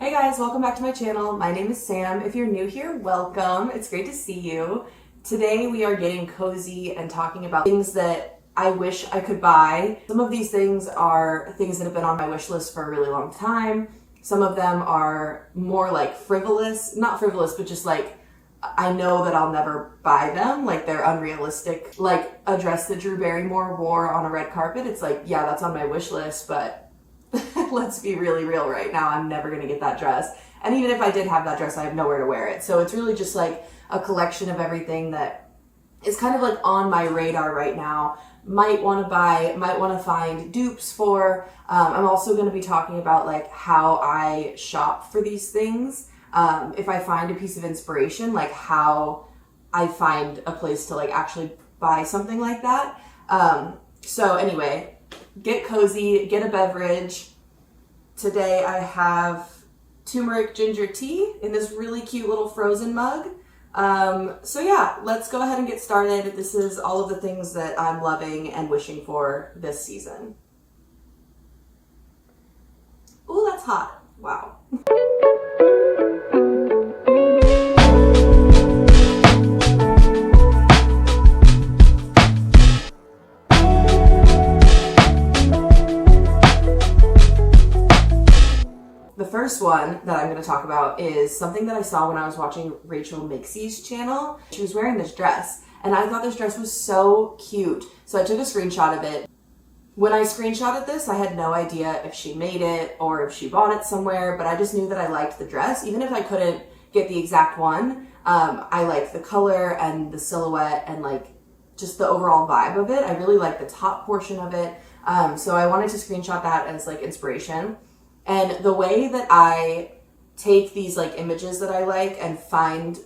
Hey guys, welcome back to my channel. My name is Sam. If you're new here, welcome. It's great to see you. Today we are getting cozy and talking about things that I wish I could buy. Some of these things are things that have been on my wish list for a really long time. Some of them are more like frivolous, not frivolous, but just like I know that I'll never buy them, like they're unrealistic. Like a dress that Drew Barrymore wore on a red carpet, it's like, yeah, that's on my wish list, but let's be really real right now, I'm never gonna get that dress. And even if I did have that dress, I have nowhere to wear it. So it's really just like a collection of everything that is kind of like on my radar right now. Might want to buy, might want to find dupes for. I'm also going to be talking about like how I shop for these things. If I find a piece of inspiration, like how I find a place to like actually buy something like that. So anyway, get cozy, get a beverage. Today I have turmeric ginger tea in this really cute little frozen mug. So yeah, let's go ahead and get started. This is all of the things that I'm loving and wishing for this season. Ooh, that's hot. Wow. The first one that I'm going to talk about is something that I saw when I was watching Rachel Mixie's channel. She was wearing this dress, and I thought this dress was so cute. So I took a screenshot of it. When I screenshotted this, I had no idea if she made it or if she bought it somewhere, but I just knew that I liked the dress. Even if I couldn't get the exact one, I liked the color and the silhouette and like just the overall vibe of it. I really liked the top portion of it. So I wanted to screenshot that as like inspiration. And the way that I take these like images that I like and find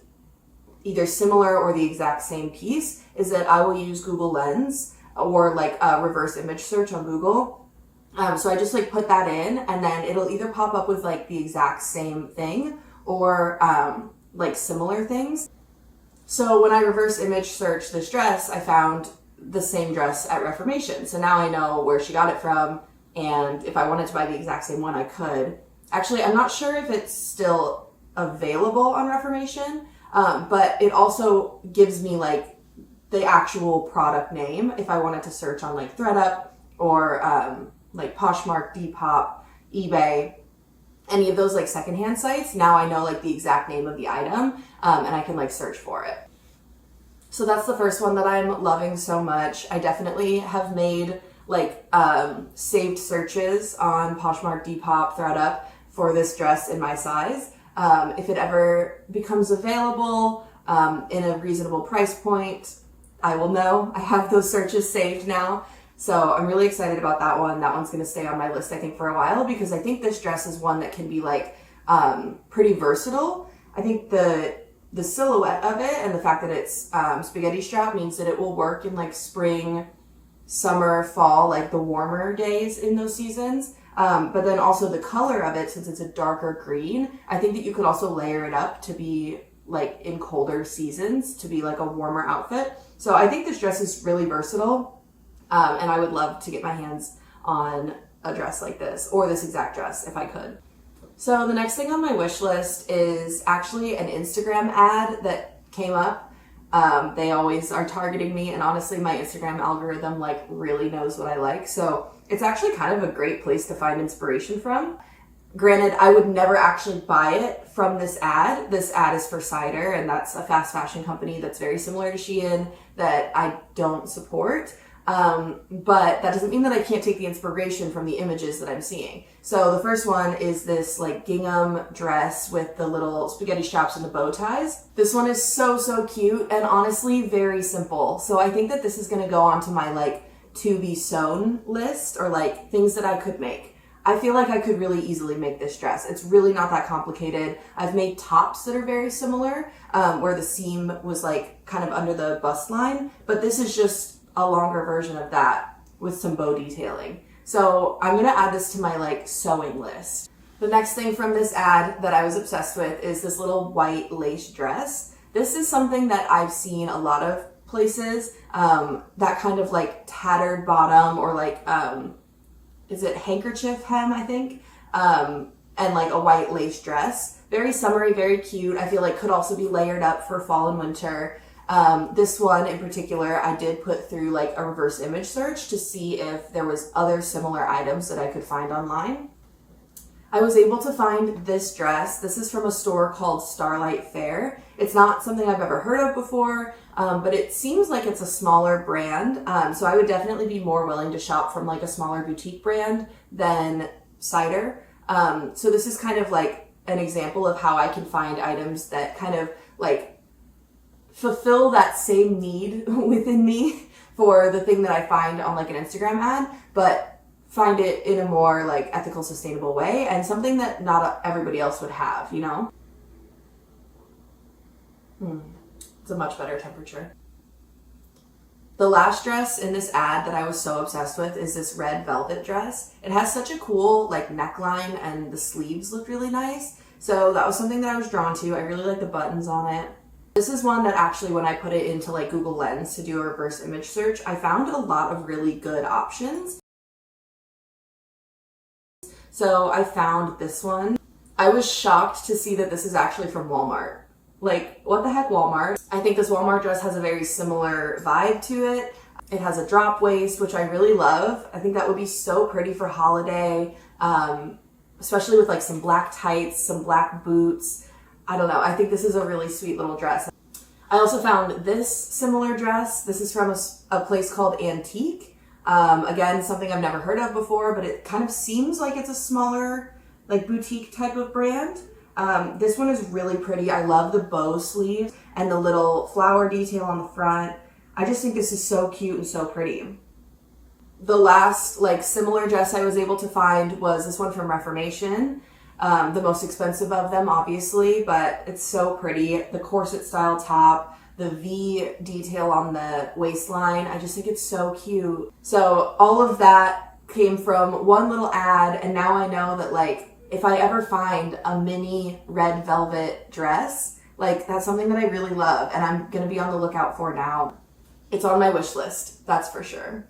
either similar or the exact same piece is that I will use Google Lens or like a reverse image search on Google. So I just like put that in and then it'll either pop up with like the exact same thing or like similar things. So when I reverse image searched this dress, I found the same dress at Reformation. So now I know where she got it from. And if I wanted to buy the exact same one, I could. Actually, I'm not sure if it's still available on Reformation, but it also gives me like the actual product name if I wanted to search on like ThredUp or like Poshmark, Depop, eBay, any of those like secondhand sites. Now I know like the exact name of the item and I can like search for it. So that's the first one that I'm loving so much. I definitely have made like saved searches on Poshmark, Depop, ThredUp for this dress in my size. If it ever becomes available in a reasonable price point, I will know. I have those searches saved now. So I'm really excited about that one. That one's gonna stay on my list, I think, for a while because I think this dress is one that can be like pretty versatile. I think the silhouette of it and the fact that it's spaghetti strap means that it will work in like spring, summer, fall, like the warmer days in those seasons. But then also the color of it, since it's a darker green, I think that you could also layer it up to be like in colder seasons to be like a warmer outfit. So I think this dress is really versatile. And I would love to get my hands on a dress like this or this exact dress if I could. So the next thing on my wish list is actually an Instagram ad that came up. They always are targeting me, and honestly my Instagram algorithm like really knows what I like, so it's actually kind of a great place to find inspiration from. Granted, I would never actually buy it from this ad. This ad is for Cider, and that's a fast fashion company that's very similar to Shein that I don't support. But that doesn't mean that I can't take the inspiration from the images that I'm seeing. So the first one is this like gingham dress with the little spaghetti straps and the bow ties. This one is so cute and honestly very simple. So I think that this is going to go onto my like to be sewn list or like things that I could make. I feel like I could really easily make this dress. It's really not that complicated. I've made tops that are very similar, where the seam was like kind of under the bust line, but this is just a longer version of that with some bow detailing. So I'm gonna add this to my like sewing list. The next thing from this ad that I was obsessed with is this little white lace dress. This is something that I've seen a lot of places, that kind of like tattered bottom or like, is it handkerchief hem, I think? and like a white lace dress. Very summery, very cute. I feel like could also be layered up for fall and winter. This one in particular, I did put through like a reverse image search to see if there was other similar items that I could find online. I was able to find this dress. This is from a store called Starlight Fair. It's not something I've ever heard of before, but it seems like it's a smaller brand. So I would definitely be more willing to shop from like a smaller boutique brand than Cider. So this is kind of like an example of how I can find items that kind of like fulfill that same need within me for the thing that I find on like an Instagram ad, but find it in a more like ethical, sustainable way and something that not everybody else would have, you know? It's a much better temperature. The last dress in this ad that I was so obsessed with is this red velvet dress. It has such a cool like neckline and the sleeves look really nice. So that was something that I was drawn to. I really like the buttons on it. This is one that actually when I put it into like Google Lens to do a reverse image search, I found a lot of really good options. So I found this one. I was shocked to see that this is actually from Walmart. Like, what the heck, Walmart? I think this Walmart dress has a very similar vibe to it. It has a drop waist, which I really love. I think that would be so pretty for holiday, especially with like some black tights, some black boots. I don't know. I think this is a really sweet little dress. I also found this similar dress. This is from a place called Antique. Again, something I've never heard of before, but it kind of seems like it's a smaller, like boutique type of brand. This one is really pretty. I love the bow sleeves and the little flower detail on the front. I just think this is so cute and so pretty. The last like similar dress I was able to find was this one from Reformation. The most expensive of them, obviously, but it's so pretty. The corset style top, the V detail on the waistline. I just think it's so cute. So all of that came from one little ad, and now I know that like if I ever find a mini red velvet dress, like that's something that I really love and I'm gonna be on the lookout for now. It's on my wish list, that's for sure.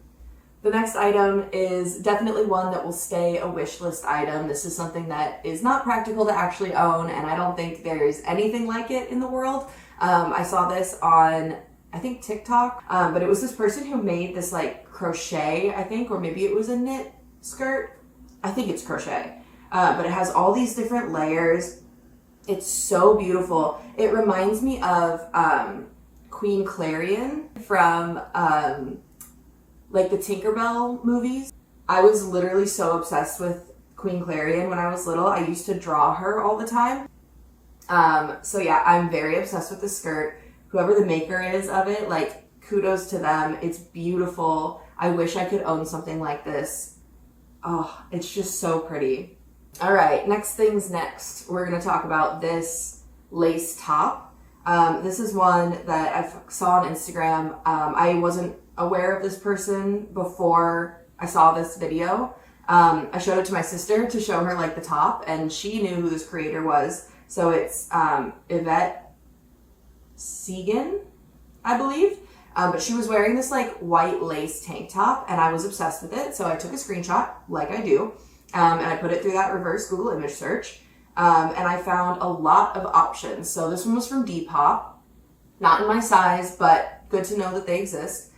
The next item is definitely one that will stay a wish list item. This is something that is not practical to actually own, and I don't think there's anything like it in the world. I saw this on, I think, TikTok, but it was this person who made this like crochet, I think, or maybe it was a knit skirt. I think it's crochet, but it has all these different layers. It's so beautiful. It reminds me of Queen Clarion from like the Tinkerbell movies. I was literally so obsessed with Queen Clarion when I was little. I used to draw her all the time. So yeah, I'm very obsessed with this skirt. Whoever the maker is of it, like kudos to them. It's beautiful. I wish I could own something like this. Oh, it's just so pretty. All right, next things next. We're gonna talk about this lace top. This is one that I saw on Instagram. I wasn't aware of this person before I saw this video. I showed it to my sister to show her like the top, and she knew who this creator was. So it's Yvette Segan, I believe. But she was wearing this like white lace tank top, and I was obsessed with it. So I took a screenshot, like I do, and I put it through that reverse Google image search. And I found a lot of options. So this one was from Depop. Not in my size, but good to know that they exist.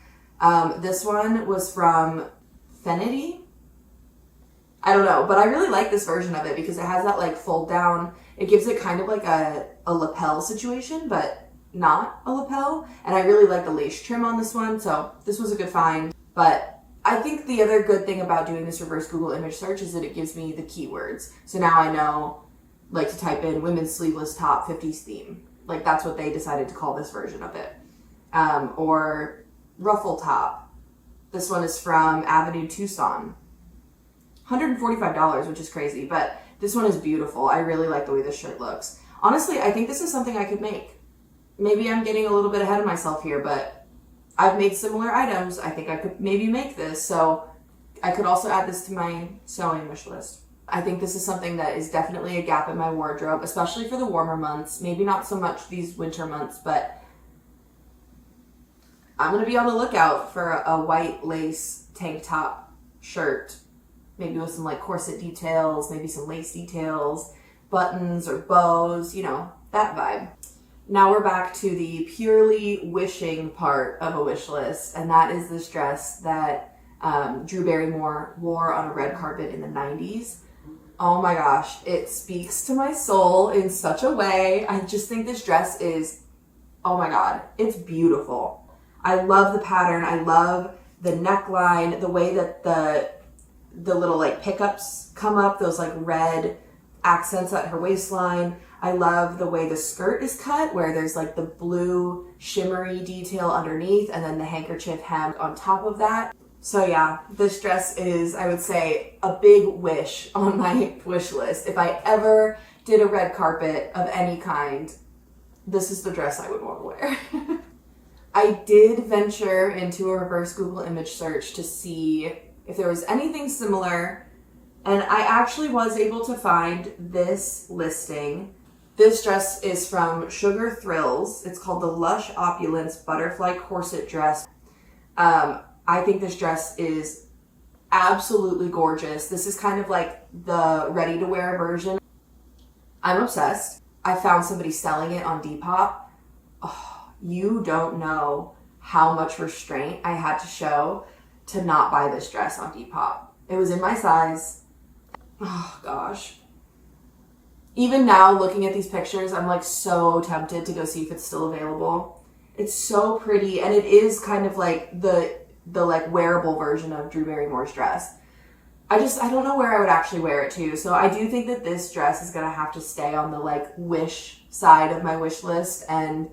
This one was from Fenity. I don't know, but I really like this version of it because it has that like fold down. It gives it kind of like a lapel situation, but not a lapel. And I really like the lace trim on this one, so this was a good find. But I think the other good thing about doing this reverse Google image search is that it gives me the keywords. So now I know like to type in women's sleeveless top 50s theme. Like that's what they decided to call this version of it. Or ruffle top. This one is from Avenue Tucson. $145, which is crazy, but this one is beautiful. I really like the way this shirt looks. Honestly, I think this is something I could make. Maybe I'm getting a little bit ahead of myself here, but I've made similar items. I think I could maybe make this, so I could also add this to my sewing wish list. I think this is something that is definitely a gap in my wardrobe, especially for the warmer months. Maybe not so much these winter months, but I'm going to be on the lookout for a white lace tank top shirt maybe with some like corset details, maybe some lace details, buttons or bows, you know, that vibe. Now we're back to the purely wishing part of a wish list, and that is this dress that Drew Barrymore wore on a red carpet in the 90s. Oh my gosh, it speaks to my soul in such a way. I just think this dress is, oh my god, it's beautiful. I love the pattern. I love the neckline, the way that the little like pickups come up, those like red accents at her waistline. I love the way the skirt is cut, where there's like the blue shimmery detail underneath and then the handkerchief hem on top of that. So yeah, this dress is, I would say, a big wish on my wish list. If I ever did a red carpet of any kind, this is the dress I would want to wear. I did venture into a reverse Google image search to see if there was anything similar, and I actually was able to find this listing. This dress is from Sugar Thrills. It's called the Lush Opulence Butterfly Corset Dress. I think this dress is absolutely gorgeous. This is kind of like the ready-to-wear version. I'm obsessed. I found somebody selling it on Depop. Oh, you don't know how much restraint I had to show to not buy this dress on Depop. It was in my size. Oh gosh. Even now, looking at these pictures, I'm like so tempted to go see if it's still available. It's so pretty, and it is kind of like the like wearable version of Drew Barrymore's dress. I don't know where I would actually wear it to. So I do think that this dress is gonna have to stay on the like wish side of my wish list, and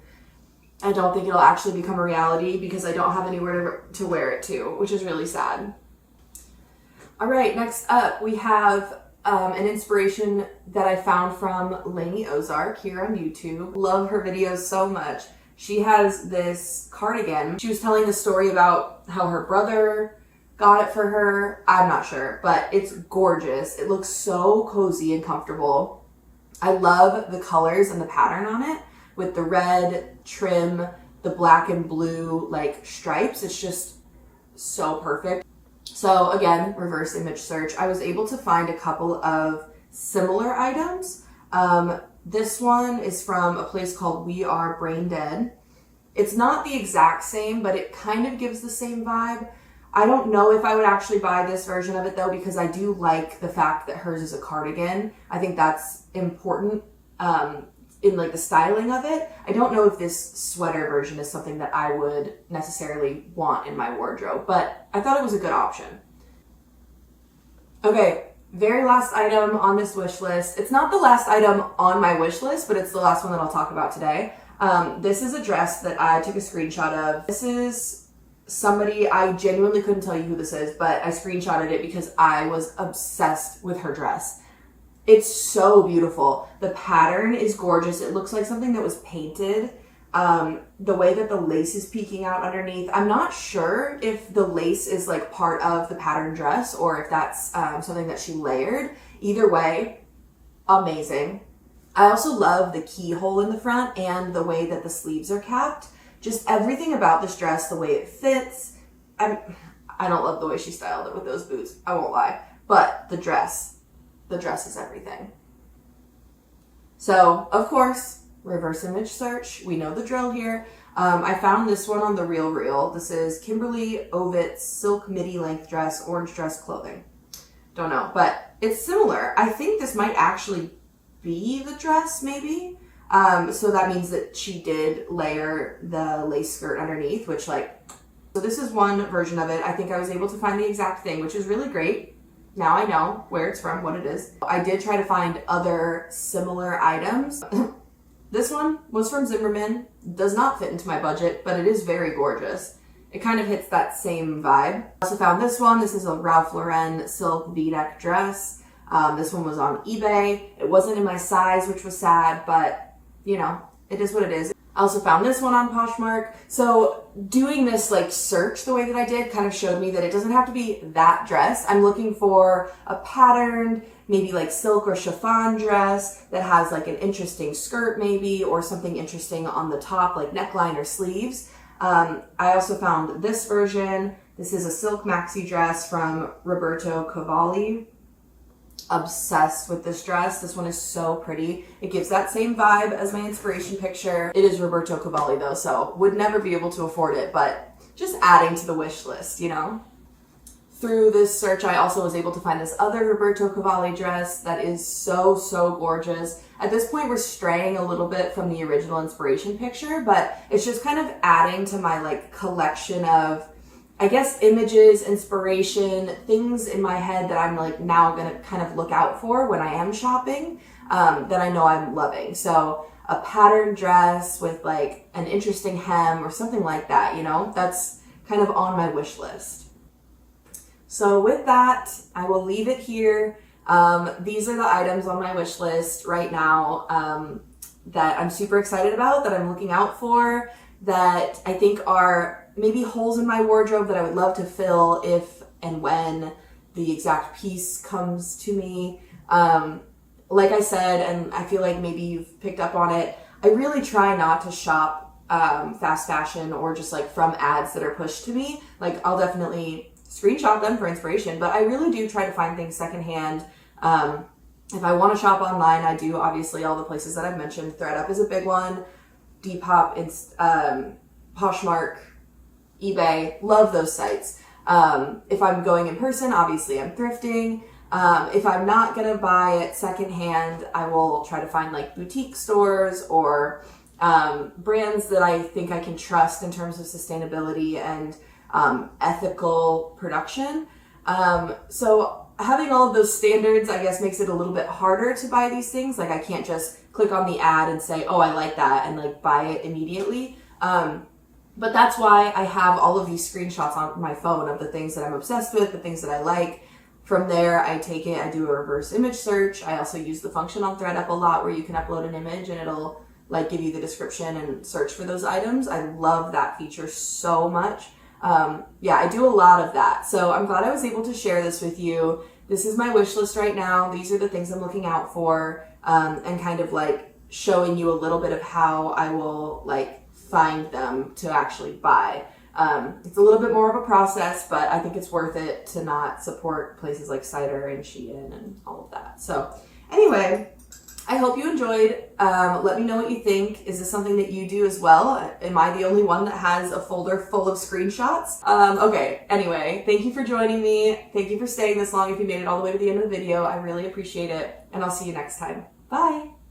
I don't think it'll actually become a reality because I don't have anywhere to wear it to, which is really sad. All right, next up we have an inspiration that I found from Lainey Ozark here on YouTube. Love her videos so much. She has this cardigan. She was telling the story about how her brother got it for her. I'm not sure, but it's gorgeous. It looks so cozy and comfortable. I love the colors and the pattern on it with the red trim, the black and blue like stripes. It's just so perfect. So again, reverse image search. I was able to find a couple of similar items. This one is from a place called We Are Brain Dead. It's not the exact same, but it kind of gives the same vibe. I don't know if I would actually buy this version of it though, because I do like the fact that hers is a cardigan. I think that's important in like the styling of it. I don't know if this sweater version is something that I would necessarily want in my wardrobe, but I thought it was a good option. Okay, very last item on this wish list. It's not the last item on my wish list, but it's the last one that I'll talk about today. This is a dress that I took a screenshot of. This is somebody, I genuinely couldn't tell you who this is, but I screenshotted it because I was obsessed with her dress. It's so beautiful. The pattern is gorgeous. It looks like something that was painted. The way that the lace is peeking out underneath. I'm not sure if the lace is like part of the pattern dress or if that's something that she layered. Either way, amazing. I also love the keyhole in the front and the way that the sleeves are capped. Just everything about this dress, the way it fits. I don't love the way she styled it with those boots. I won't lie. But the dress is everything. So, of course, reverse image search. We know the drill here. I found this one on The Real Real. This is Kimberly Ovitz Silk Midi Length Dress, Orange Dress Clothing. Don't know, but it's similar. I think this might actually be the dress, maybe. So that means that she did layer the lace skirt underneath, which so this is one version of it. I think I was able to find the exact thing, which is really great. Now I know where it's from, what it is. I did try to find other similar items. This one was from Zimmerman. Does not fit into my budget, but it is very gorgeous. It kind of hits that same vibe. I also found this one. This is a Ralph Lauren silk V-neck dress. This one was on eBay. It wasn't in my size, which was sad, but you know, it is what it is. I also found this one on Poshmark. So doing this search the way that I did kind of showed me that it doesn't have to be that dress. I'm looking for a patterned, maybe silk or chiffon dress that has an interesting skirt maybe, or something interesting on the top, like neckline or sleeves. I also found this version. This is a silk maxi dress from Roberto Cavalli. Obsessed with this dress. This one is so pretty. It gives that same vibe as my inspiration picture. It is Roberto Cavalli though, so would never be able to afford it, but just adding to the wish list, you know? Through this search, I also was able to find this other Roberto Cavalli dress that is so, so gorgeous. At this point, we're straying a little bit from the original inspiration picture, but it's just kind of adding to my like collection of, I guess, images, inspiration, things in my head that I'm like now gonna kind of look out for when I am shopping, that I know I'm loving. So a patterned dress with like an interesting hem or something like that, you know, that's kind of on my wish list. So with that, I will leave it here. These are the items on my wish list right now that I'm super excited about, that I'm looking out for, that I think are maybe holes in my wardrobe that I would love to fill if and when the exact piece comes to me. Like I said, and I feel like maybe you've picked up on it, I really try not to shop fast fashion or just like from ads that are pushed to me. Like I'll definitely screenshot them for inspiration, but I really do try to find things secondhand. If I want to shop online, I do obviously all the places that I've mentioned. ThredUp is a big one. Depop, Poshmark, eBay, love those sites. If I'm going in person, obviously I'm thrifting. If I'm not gonna buy it secondhand, I will try to find like boutique stores or brands that I think I can trust in terms of sustainability and ethical production. So having all of those standards, I guess, makes it a little bit harder to buy these things. Like I can't just click on the ad and say, oh, I like that, and like buy it immediately. But that's why I have all of these screenshots on my phone of the things that I'm obsessed with, the things that I like. From there, I take it, I do a reverse image search. I also use the function on ThredUp a lot where you can upload an image and it'll like give you the description and search for those items. I love that feature so much. Yeah, I do a lot of that. So I'm glad I was able to share this with you. This is my wish list right now. These are the things I'm looking out for, and kind of like showing you a little bit of how I will like find them to actually buy. It's a little bit more of a process, but I think it's worth it to not support places like Cider and Shein and all of that. So anyway, I hope you enjoyed. Let me know what you think. Is this something that you do as well? Am I the only one that has a folder full of screenshots? Okay, anyway, thank you for joining me. Thank you for staying this long if you made it all the way to the end of the video. I really appreciate it, and I'll see you next time. Bye!